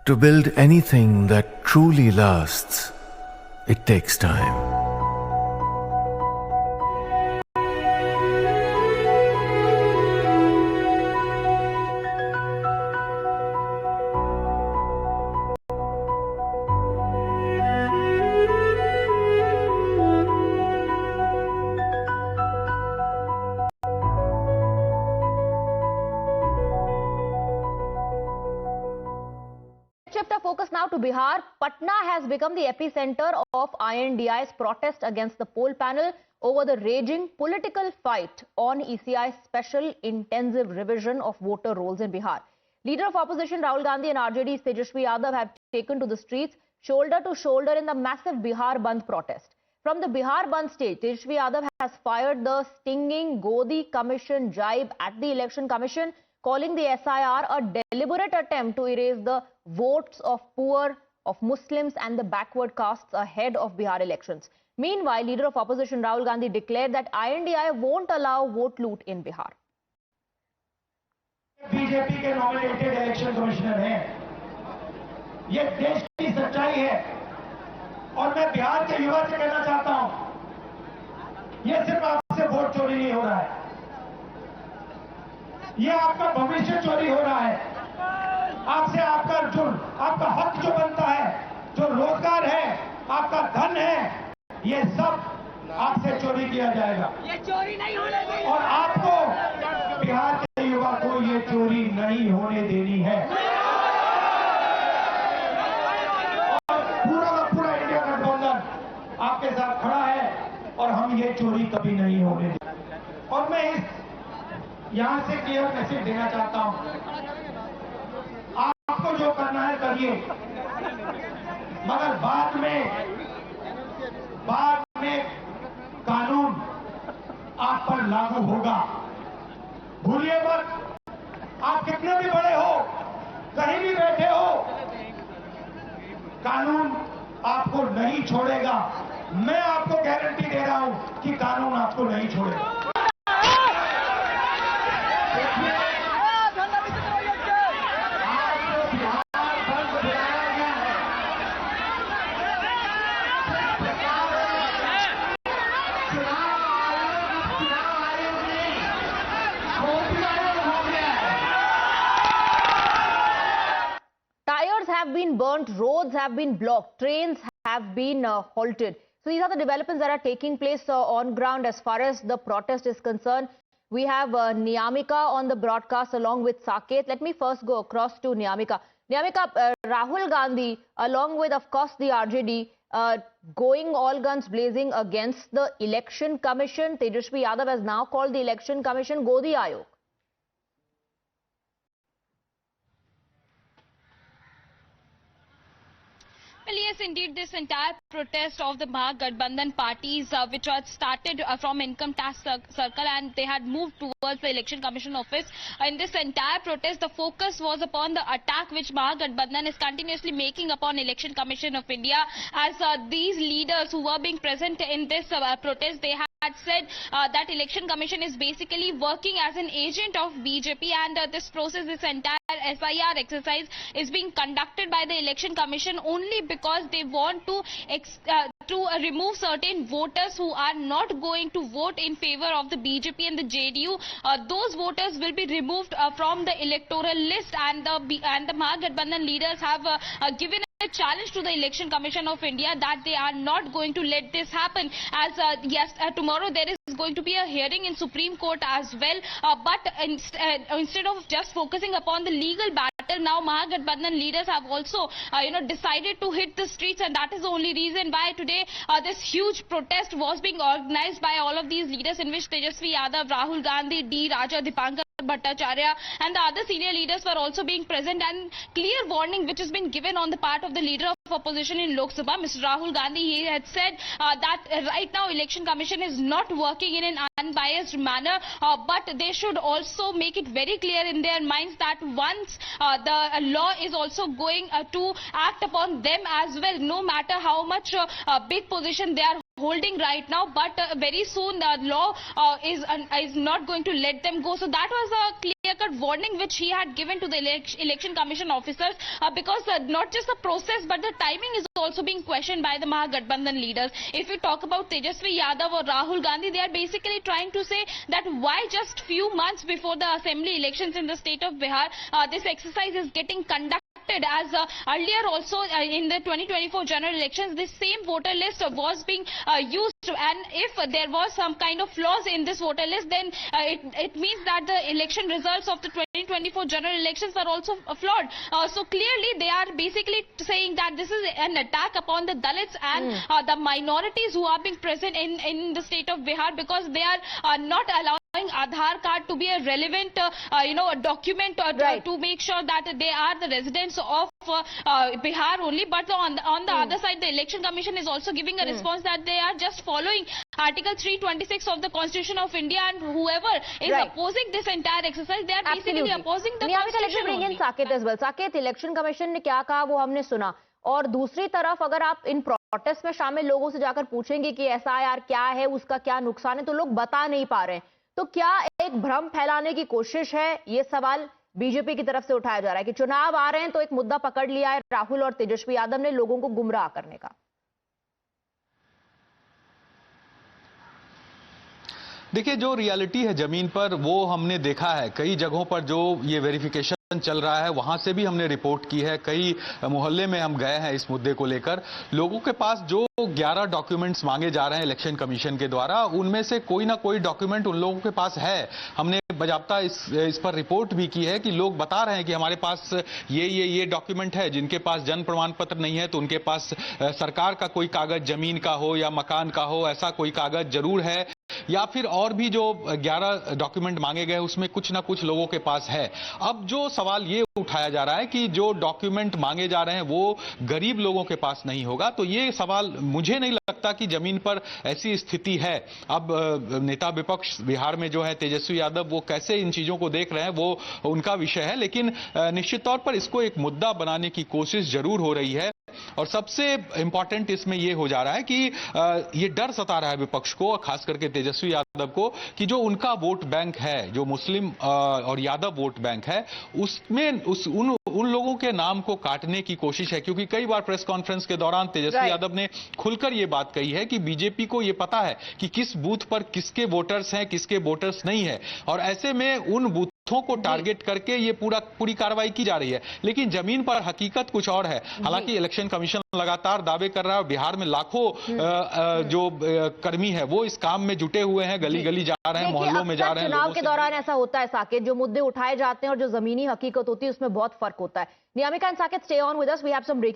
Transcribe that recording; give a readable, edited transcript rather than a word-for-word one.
To build anything that truly lasts, it takes time. Shift our focus now to Bihar. Patna has become the epicenter of INDI's protest against the poll panel over the raging political fight on ECI's special intensive revision of voter rolls in Bihar. Leader of opposition Rahul Gandhi and RJD's Tejasvi Yadav have taken to the streets shoulder to shoulder in the massive Bihar Bandh protest. From the Bihar Bandh stage, Tejasvi Yadav has fired the stinging Godi Commission jibe at the Election Commission, calling the SIR a deliberate attempt to erase the votes of poor, of Muslims and the backward castes ahead of Bihar elections. Meanwhile, leader of opposition Rahul Gandhi declared that INDI won't allow vote loot in Bihar. BJP के nominated election commissioner हैं, ये देश की सच्चाई है और मैं बिहार के युवा से कहना चाहता हूं, ये सिर्फ आपसे वोट चोरी नहीं हो रहा है, ये आपका भविष्य चोरी हो रहा है। आपसे आपका आपका हक जो बनता है, जो रोजगार है, आपका धन है, ये सब आपसे चोरी किया जाएगा। ये चोरी नहीं होने देनी और आपको बिहार के युवा को ये चोरी नहीं होने देनी है। और पूरा का पूरा इंडिया गठबंधन आपके साथ खड़ा है और हम ये चोरी कभी नहीं होने देंगे। और मैं यहां से क्लियर मैसेज देना चाहता हूं, आपको जो करना है करिए, मगर बाद में कानून आप पर लागू होगा। भूलिए मत, आप कितने भी बड़े हो, कहीं भी बैठे हो, कानून आपको नहीं छोड़ेगा। मैं आपको गारंटी दे रहा हूं कि कानून आपको नहीं छोड़ेगा। Have been burnt, roads have been blocked, trains have been halted. So these are the developments that are taking place on ground as far as the protest is concerned. We have Niyamika on the broadcast along with Saket. Let me first go across to Niyamika. Niyamika, Rahul Gandhi, along with, of course, the RJD, going all guns blazing against the Election Commission. Tejasvi Yadav has now called the Election Commission Godi Ayog. Well, yes, indeed, this entire protest of the Mahagathbandhan parties, which had started from income tax circle and they had moved towards the Election Commission office. In this entire protest, the focus was upon the attack which Mahagathbandhan is continuously making upon Election Commission of India, as these leaders who were being present in this protest, they had said that Election Commission is basically working as an agent of BJP, and this process, this entire SIR exercise is being conducted by the Election Commission only because they want to remove certain voters who are not going to vote in favor of the BJP and the JDU. Those voters will be removed from the electoral list, and the Mahagathbandhan leaders have given a challenge to the Election Commission of India that they are not going to let this happen, as tomorrow there is going to be a hearing in Supreme Court as well, but instead of just focusing upon the legal battle, now Mahagathbandhan leaders have also decided to hit the streets, and that is the only reason why today this huge protest was being organized by all of these leaders, in which Tejasvi Yadav, Rahul Gandhi, D. Raja, Dipankar Bhattacharya and the other senior leaders were also being present, and clear warning which has been given on the part of the leader of opposition in Lok Sabha, Mr. Rahul Gandhi. He had said that right now Election Commission is not working in an unbiased manner, but they should also make it very clear in their minds that once the law is also going to act upon them as well, no matter how much big position they are holding right now, but very soon the law is not going to let them go. So that was a clear clear-cut warning which he had given to the election commission officers, because not just the process but the timing is also being questioned by the Mahagathbandhan leaders. If we talk about Tejasvi Yadav or Rahul Gandhi, they are basically trying to say that why just few months before the assembly elections in the state of Bihar, this exercise is getting conducted. As earlier also in the 2024 general elections, this same voter list was being used, and if there was some kind of flaws in this voter list, then it means that the election results of the 2024 general elections are also flawed. So clearly they are basically saying that this is an attack upon the Dalits and the minorities who are being present in the state of Bihar, because they are not allowing Aadhaar card to be a relevant a document to make sure that they are the residents of Bihar only. But on the other side, the election commission is also giving a response that they are just following Article 326 of the Constitution of India, and whoever is opposing this entire exercise, they are basically opposing the Constitution only. Saket as well. Saket, election commission ने क्या कहा वो हमने सुना, और दूसरी तरफ अगर आप इन प्रोटेस्ट में शामिल लोगों से जाकर पूछेंगे कि एसआईआर क्या है, उसका क्या नुकसान है, तो लोग बता नहीं पा रहे हैं। तो क्या एक भ्रम फैलाने की कोशिश है? ये सवाल बीजेपी की तरफ से उठाया जा रहा है कि चुनाव आ रहे हैं तो एक मुद्दा पकड़ लिया है राहुल और तेजस्वी यादव ने लोगों को गुमराह करने का। देखिए, जो रियलिटी है जमीन पर वो हमने देखा है। कई जगहों पर जो ये वेरिफिकेशन चल रहा है वहां से भी हमने रिपोर्ट की है। कई मोहल्ले में हम गए हैं इस मुद्दे को लेकर। लोगों के पास जो 11 डॉक्यूमेंट्स मांगे जा रहे हैं इलेक्शन कमीशन के द्वारा, उनमें से कोई ना कोई डॉक्यूमेंट उन लोगों के पास है। हमने बाकायदा इस पर रिपोर्ट भी की है कि लोग बता रहे हैं कि हमारे पास ये डॉक्यूमेंट है। जिनके पास जन्म प्रमाण पत्र नहीं है तो उनके पास सरकार का कोई कागज, जमीन का हो या मकान का हो, ऐसा कोई कागज जरूर है, या फिर और भी जो 11 डॉक्यूमेंट मांगे गए उसमें कुछ ना कुछ लोगों के पास है। अब जो सवाल ये उठाया जा रहा है कि जो डॉक्यूमेंट मांगे जा रहे हैं वो गरीब लोगों के पास नहीं होगा, तो ये सवाल मुझे नहीं लगता कि जमीन पर ऐसी स्थिति है। अब नेता विपक्ष बिहार में जो है तेजस्वी यादव, वो कैसे इन चीजों को देख रहे हैं वो उनका विषय है, लेकिन निश्चित तौर पर इसको एक मुद्दा बनाने की कोशिश जरूर हो रही है। और सबसे इंपॉर्टेंट इसमें यह हो जा रहा है कि ये डर सता रहा है विपक्ष को, खास करके तेजस्वी यादव को, कि जो उनका वोट बैंक है, जो मुस्लिम और यादव वोट बैंक है, उसमें उन लोगों के नाम को काटने की कोशिश है। क्योंकि कई बार प्रेस कॉन्फ्रेंस के दौरान तेजस्वी यादव ने खुलकर यह बात कही है कि बीजेपी को यह पता है कि किस बूथ पर किसके वोटर्स हैं, किसके वोटर्स नहीं है, और ऐसे में उन बूथ को टारगेट करके ये पूरी कार्रवाई की जा रही है। लेकिन जमीन पर हकीकत कुछ और है। हालांकि इलेक्शन कमीशन लगातार दावे कर रहा है, बिहार में लाखों जो कर्मी है वो इस काम में जुटे हुए हैं, गली गली जा रहे हैं, मोहल्लों में जा रहे हैं। चुनाव के दौरान ऐसा होता है साकेत, जो मुद्दे उठाए जाते हैं और जो जमीनी हकीकत होती है उसमें बहुत फर्क होता है। Niyamika and Saket, stay on with us, we have some breaking